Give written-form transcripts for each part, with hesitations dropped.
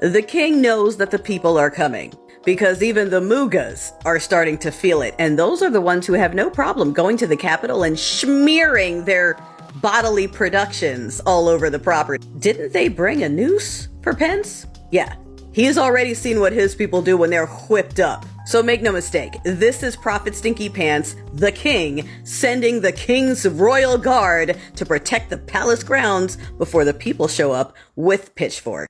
The king knows that the people are coming, because even the Mughals are starting to feel it, and those are the ones who have no problem going to the Capitol and smearing their bodily productions all over the property. Didn't they bring a noose for Pence? Yeah, he's already seen what his people do when they're whipped up. So make no mistake, this is Prophet Stinky Pants, the king, sending the king's royal guard to protect the palace grounds before the people show up with pitchforks.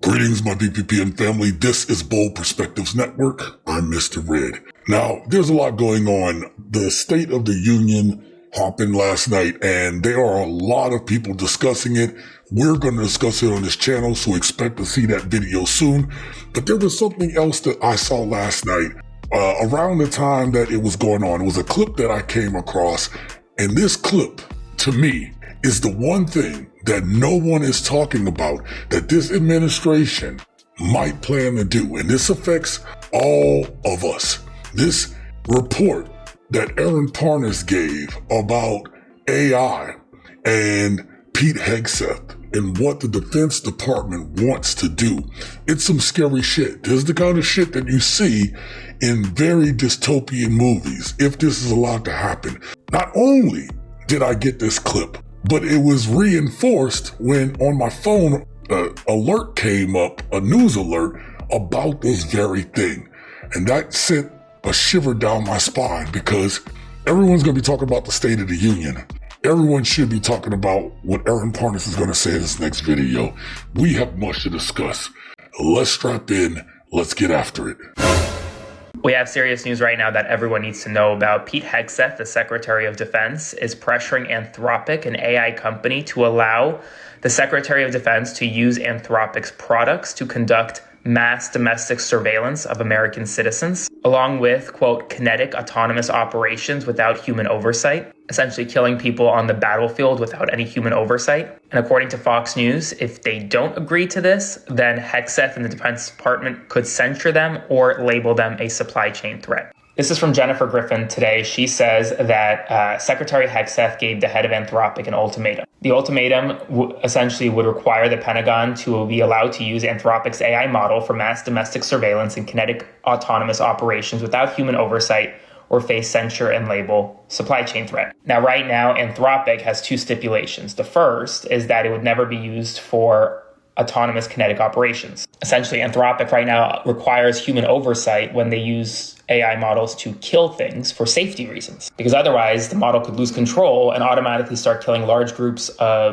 Greetings, my BPPN family. This is Bold Perspectives Network. I'm Mr. Red. Now, there's a lot going on. The State of the Union happened last night, and there are a lot of people discussing it. We're going to discuss it on this channel, so expect to see that video soon. But there was something else that I saw last night around the time that it was going on. It was a clip that I came across, and this clip, to me, is the one thing that no one is talking about that this administration might plan to do. And this affects all of us. This report that Aaron Parnas gave about AI and Pete Hegseth and what the Defense Department wants to do. It's some scary shit. This is the kind of shit that you see in very dystopian movies if this is allowed to happen. Not only did I get this clip, but it was reinforced when on my phone, alert came up, a news alert about this very thing. And that sent a shiver down my spine because everyone's going to be talking about the State of the Union. Everyone should be talking about what Aaron Parnas is going to say in this next video. We have much to discuss. Let's strap in. Let's get after it. We have serious news right now that everyone needs to know about. Pete Hegseth, the Secretary of Defense, is pressuring Anthropic, an AI company, to allow the Secretary of Defense to use Anthropic's products to conduct mass domestic surveillance of American citizens, along with, quote, kinetic autonomous operations without human oversight, essentially killing people on the battlefield without any human oversight. And according to Fox News, if they don't agree to this, then Hegseth and the Defense Department could censure them or label them a supply chain threat. This is from Jennifer Griffin today. She says that Secretary Hegseth gave the head of Anthropic an ultimatum. The ultimatum essentially would require the Pentagon to be allowed to use Anthropic's AI model for mass domestic surveillance and kinetic autonomous operations without human oversight or face censure and label supply chain threat. Now, right now, Anthropic has two stipulations. The first is that it would never be used for autonomous kinetic operations. Essentially, Anthropic right now requires human oversight when they use AI models to kill things for safety reasons, because otherwise the model could lose control and automatically start killing large groups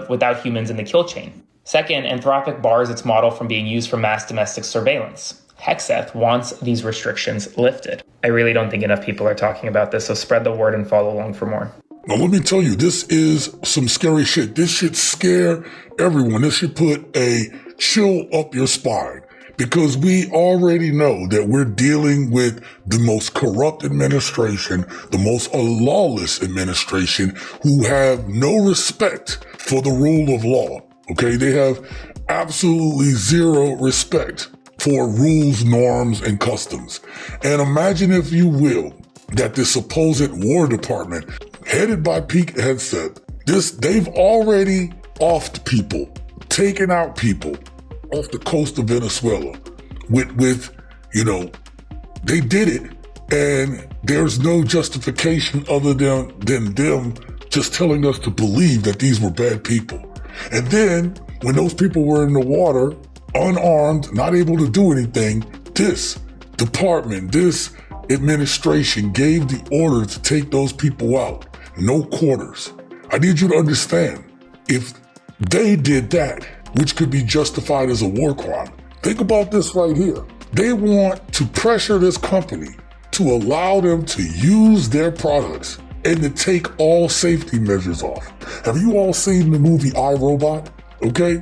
without humans in the kill chain. Second, Anthropic bars its model from being used for mass domestic surveillance. Hegseth wants these restrictions lifted. I really don't think enough people are talking about this, so spread the word and follow along for more. Now, let me tell you, this is some scary shit. This should scare everyone. This should put a chill up your spine because we already know that we're dealing with the most corrupt administration, the most lawless administration who have no respect for the rule of law. Okay, they have absolutely zero respect for rules, norms, and customs. And imagine, if you will, that the supposed War Department, headed by Pete Hegseth, they've already offed people, taken out people off the coast of Venezuela with they did it, and there's no justification other than them just telling us to believe that these were bad people. And then when those people were in the water, unarmed, not able to do anything, this department, this administration gave the order to take those people out. No quarters. I need you to understand, if they did that, which could be justified as a war crime, think about this right here. They want to pressure this company to allow them to use their products and to take all safety measures off. Have you all seen the movie iRobot? Okay?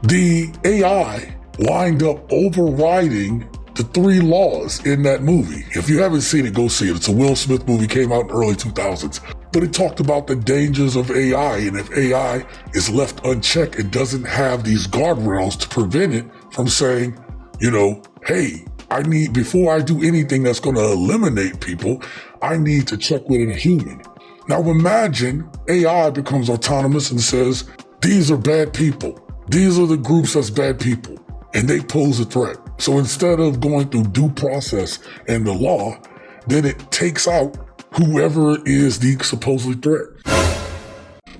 The AI wind up overriding the 3 laws in that movie. If you haven't seen it, go see it. It's a Will Smith movie, came out in early 2000s. But it talked about the dangers of AI, and if AI is left unchecked, it doesn't have these guardrails to prevent it from saying, hey, before I do anything that's going to eliminate people, I need to check with a human. Now imagine AI becomes autonomous and says, these are bad people. These are the groups that's bad people, and they pose a threat. So instead of going through due process and the law, then it takes out whoever is the supposedly threat.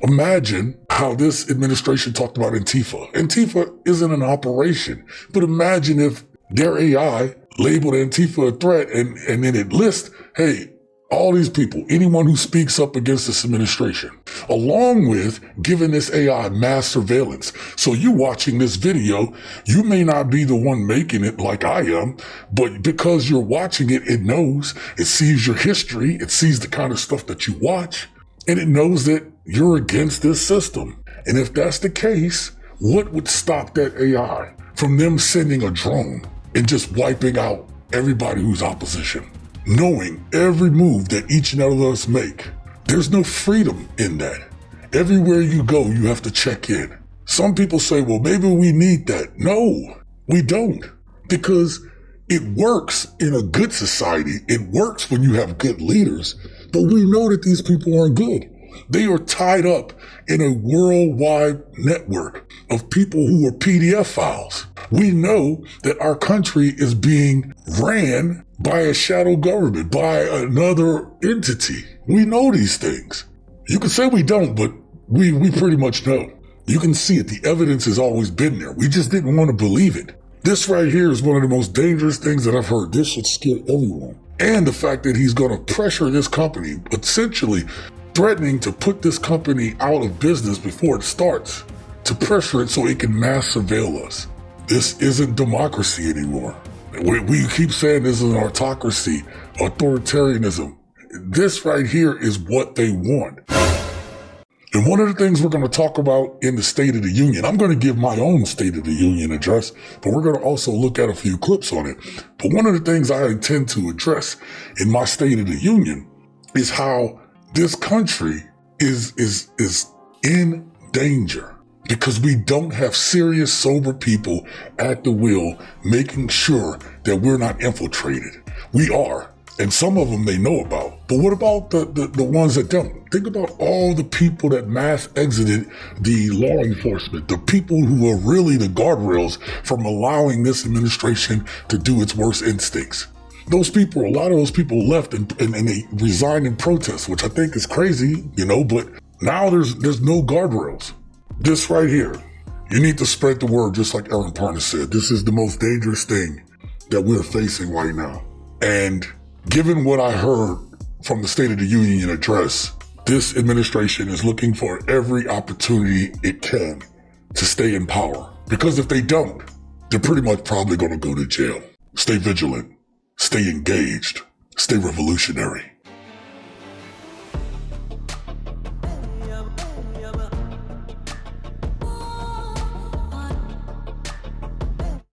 Imagine how this administration talked about Antifa. Antifa isn't an operation, but imagine if their AI labeled Antifa a threat and then it lists, hey, all these people, anyone who speaks up against this administration, along with giving this AI mass surveillance. So you watching this video, you may not be the one making it like I am, but because you're watching it, it knows, it sees your history, it sees the kind of stuff that you watch, and it knows that you're against this system. And if that's the case, what would stop that AI from them sending a drone and just wiping out everybody who's opposition? Knowing every move that each and every of us make. There's no freedom in that. Everywhere you go, you have to check in. Some people say, well, maybe we need that. No, we don't. Because it works in a good society. It works when you have good leaders. But we know that these people aren't good. They are tied up in a worldwide network of people who are PDF files. We know that our country is being ran by a shadow government, by another entity. We know these things. You can say we don't, but we pretty much know. You can see it. The evidence has always been there. We just didn't want to believe it. This right here is one of the most dangerous things that I've heard. This should scare everyone. And the fact that he's going to pressure this company, essentially threatening to put this company out of business before it starts, to pressure it so it can mass surveil us. This isn't democracy anymore. We keep saying this is an autocracy, authoritarianism. This right here is what they want. And one of the things we're going to talk about in the State of the Union, I'm going to give my own State of the Union address, but we're going to also look at a few clips on it. But one of the things I intend to address in my State of the Union is how this country is in danger because we don't have serious, sober people at the wheel making sure that we're not infiltrated. We are. And some of them they know about. But what about the ones that don't? Think about all the people that mass exited the law enforcement, the people who are really the guardrails from allowing this administration to do its worst instincts. Those people, a lot of those people left and they resigned in protest, which I think is crazy, but now there's no guardrails. This right here, you need to spread the word just like Aaron Parnas said. This is the most dangerous thing that we're facing right now. And given what I heard from the State of the Union address, this administration is looking for every opportunity it can to stay in power. Because if they don't, they're pretty much probably going to go to jail. Stay vigilant, stay engaged, stay revolutionary.